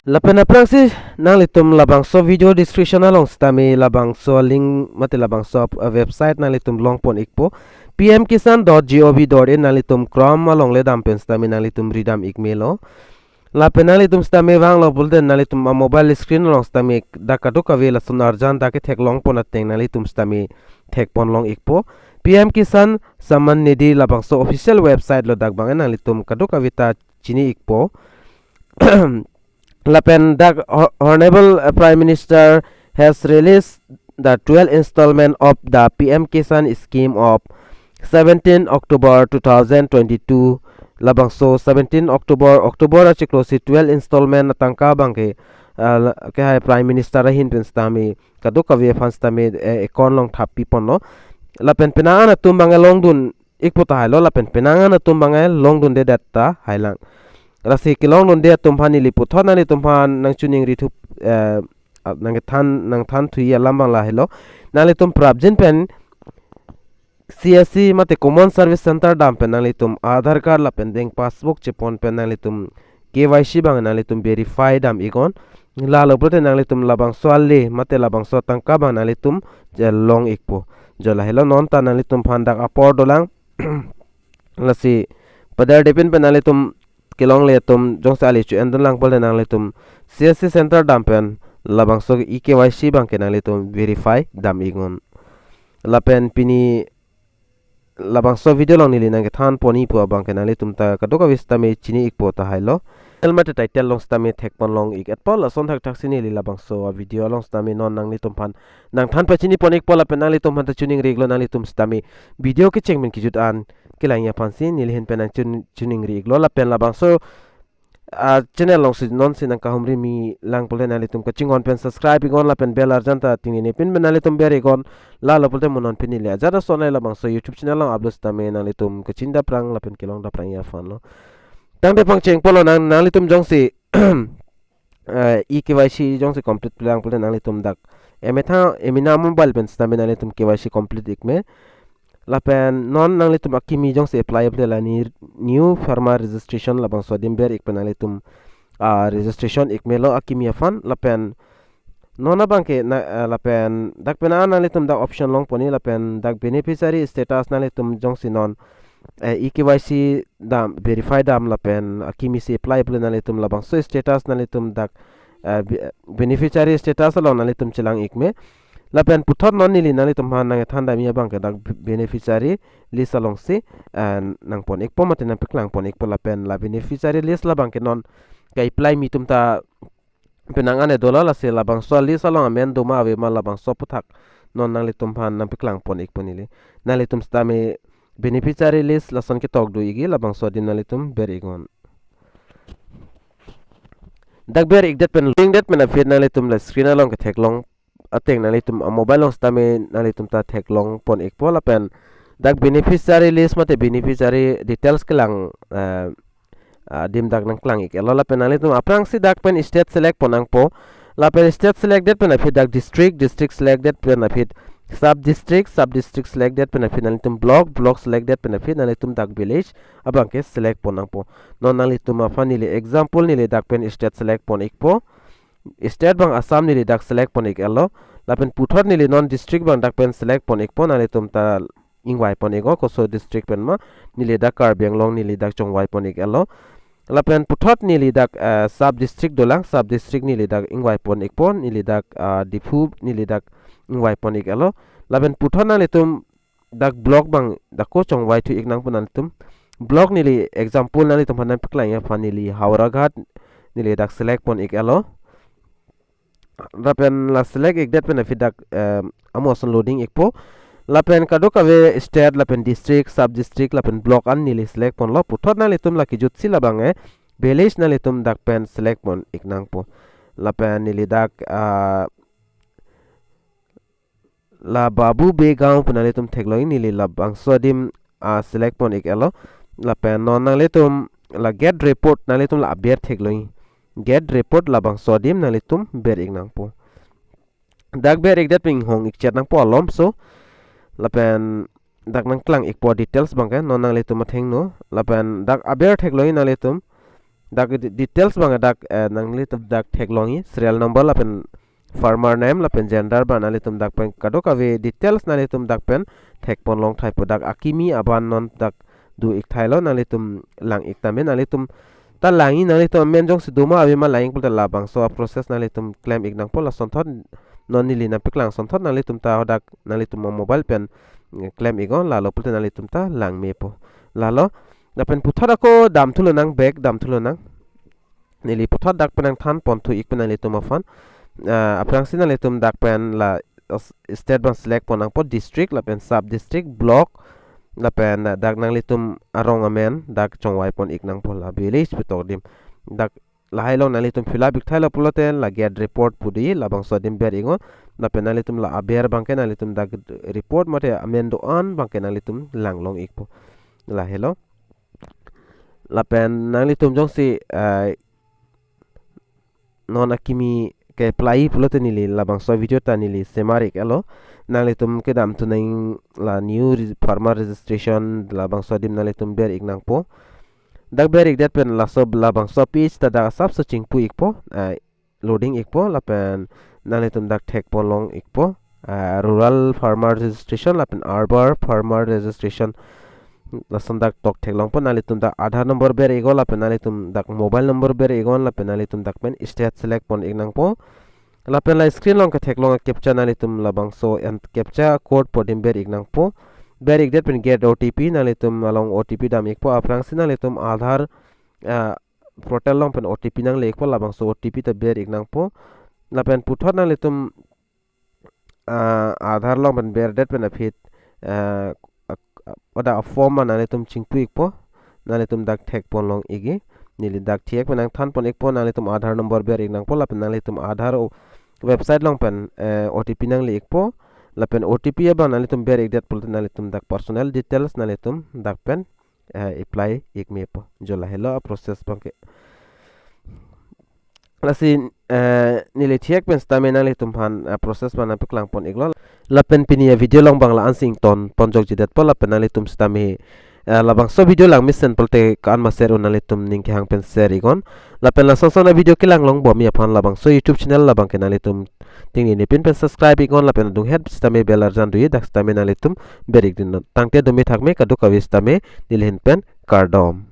Lapena prangsi nang litum labangso video description along stami labangso link mate labangso website nang litum long pon ikpo pmkisan.gov.in nang litum chrome along le dam pen stami nang litum ridam ikmelo lapena litum stami wang lo bulde nang litum mobile screen along stami dakado kave la sun arjan dake thek long pon ateng nang litum stami thek pon long ikpo pm kisan saman nidi labangso official website lo dakbang nang litum kado kavita chini ikpo Lapen Dak Honorable Prime Minister has released the 12th installment of the PM Kisan scheme of 17 October 2022. Labangso 17 October achiklosi 12 installment natangka bangke ke hai Prime Minister rahin penstami kaduk kawe fanstami ekon long thapi ponno lapen penangan na tumbang long dun ikpota hailo lapen penangan na tumbang long dun de datta hailang rasi kilong non dia tumpani lipu thona ni tumpan nang chuning ri thup nang than thui lambang la helo nali tum prabjin pen CSC mate common service center dam pen nali tum aadhar card la pen bank passbook chepon pen nali tum KYC bang nali tum verify dam igon la lo prote nali tum labang swalli mate labang so tangka bang nali tum long ikpo jola helo non ta nali tum phandak apor dolang lasi padar depin pen nali tum kilong le tum jong sa ali chu endon lang pol nang le tum CSC center dampen labang so EKYC bang ke nang le tum verify dam ingon lapen pini labang so video long nili nang ke than poni pu bang ke nang le tum ta kadoka vista me chini ikpo ta hailo helmet title long stame thek pon long ik at pol son thak thak sini li labang so video long stame non nang le tum pan nang than pa chini pon ik pol apen nang le tum han ta tuning reglo nang le tum stame video ke chengmen kijut an kilang ya pansin nili hen penang tuning reglo la pen labang so channel long si non sin ka humri mi lang pole nali tum ka chingon pen subscribe gon la pen bell arjanta tingni ne pin benali tum bere gon la la polte monon pin le jada sonai la bang so YouTube channel long upload sta me nali tum ka chinda prang la pen kilong da prang ya fan lo tang de pang cheng polo nang nali tum jong si KYC jong si complete lang pole nali tum dak emetha emina mobile pen sta me nali tum KYC complete ikme lapen non nang litum akimi jong se apply able la ni new pharma registration labang so dimber ik penali tum registration ik melo akimi afan lapen nona bangke lapen dak pena nang litum dak option long poni lapen dak beneficiary status nang litum jong si non EKYC dam verify dam lapen akimi se apply able nang litum labang so status nang litum dak beneficiary status long nang litum chilang ikme lapen puthot non nili nali tumhan nang thanda mi bang dak beneficiary list along si nang pon ek pomate nang piklang pon ek pola pen la beneficiary list la bang ke non kai apply mi tumta penangan e dola la se la bang so list along amen doma ave ma la bang so puthak non nang li tumhan nang piklang pon ek ponili nali tum sta me beneficiary list la son ke tok du igi la bang so din nali tum ber igon dak ber ik det pen link det mena fit nali tum la screen along ke thek long ateng nali tum mobile long stame nali tum ta thek long pon ek pola pen dak beneficiary list mate beneficiary details kelang dim dak nang klang ek elo la pen nali tum aprang si dak pen state select ponang po la pen state selected pen afit dak district selected pen afit sub district selected pen afit nali tum block selected pen afit nali tum dak village abang ke select ponang po non nali tum afan nili example nili dak pen state select pon ek po state bang Assam nili dak select pon ik elo lapen puthot nili non district bang dak pen select pon ik pon nali tum ta ingwai pon ego koso district pen ma nili dak Karbi long nili dak chongwai pon ik elo lapen puthot nili dak sub district dolang sub district nili dak ingwai pon ik pon nili dak dipu nili dak ingwai pon ik elo lapen puthot nali tum dak block bang dak ko chongwai tu ik nang pon nali tum block nili example nali tum hanan pikla ya fan nili Hauraghat nili dak select pon ik elo lapen la select ek det pen afidak amoson loading ekpo lapen kadoka ve state lapen district sub district lapen block an nili select pon lo puthot na litum la kijut sila bange village na litum dak pen select pon iknang po lapen nili dak la babu be gaung pun litum thekloing nili la bangso dim select pon ik elo lapen non na litum la get report na litum la aber thekloing get report labang sodim nang litum ber ik nang po dak ber ik dat ping hong ik chat nang po alom so lapen dak nang klang ik po details bang kan non nang litum atheng no lapen dak aber thek loi nang litum dak details bang dak nangli tum dak theklongi serial number la pen farmer name la pen gender ba nali tum dak pen kadoka ve details nali tum dak pen thekpon long thai po dak akimi aban non dak du ik thailo nali tum lang ik tamen nali tum ta langi nali tum men jong siduma abi ma laing pul la bang so process nali tum claim ik nang pol la son thot non nili na piklang son thot nali tum ta dak nali tum mobile pen claim igon la lo pul nali tum ta lang me po la lo na pen puthot ako dam thulo nang bag dam thulo nang nili puthot dak penang than pon thu ik penali tum afan aprang sinali tum dak pen la state bank select ponang po district la pen sub district block la pen dak nang litum arong amen dak chongwai pon ik nang pol la village pitok dim dak la hailong nang litum fill up ik thailo puloten la get report pudi la bang so dim ber ingo la pen nang litum la aber bangke nang litum dak report mate amendo an bangke nang litum langlong ik po la hello la pen nang litum jong si non akimi ke apply pulote nili labang so video ta nili semarik elo nang tum ke dam tu nang la new farmer registration labang so dim nang tum ber ik nang po dak ber ik dat pen la so labang so page ta da sab so ching pu ik po loading ik po la pen nang tum dak thek po long ik po rural farmer registration la pen arbor farmer registration la som dak tok thek long po nang tum dak aadhaar number ber igol la pen nang tum dak mobile number ber igon la pen nang tum dak pen state select pon ik nang po la pen la screen long ka thek long captcha nali tum labang so and captcha code podim ber ik nang po ber ik det pen get otp nali tum along otp dam ik po aprang sin nali tum aadhaar portal long pen otp nang le ik po labang so otp ta ber ik nang po la pen puthot nali tum aadhaar long pen ber det pen afit oda form nali tum chingpu ik po nali tum dak thek pon long igi nili dak thiek penang than pon ik po nali tum aadhaar number ber ik nang po la pen nali tum aadhaar website long pen otp nang le ik po la pen otp ba nali tum ber ik det pul nali tum dak personal details nali tum dak pen apply ik me po jola hello process bangke la sin nili thiek pen sta me nali tum han process ba na piklang pon iglo la pen pinia video long bang la ansing ton ponjok jidet po la pen nali tum sta me labang so video lang misen polte kan ma share unali tum ning ki hang pen share igon la pen la sona video kilang long bom ya phan labang so youtube channel labang ke nali tum ting ni pin pen subscribe igon la pen dung head stame belar jan duyi dak stame nali tum berik din tangte dumi thakme kadu kavis tame nilhin pen kardom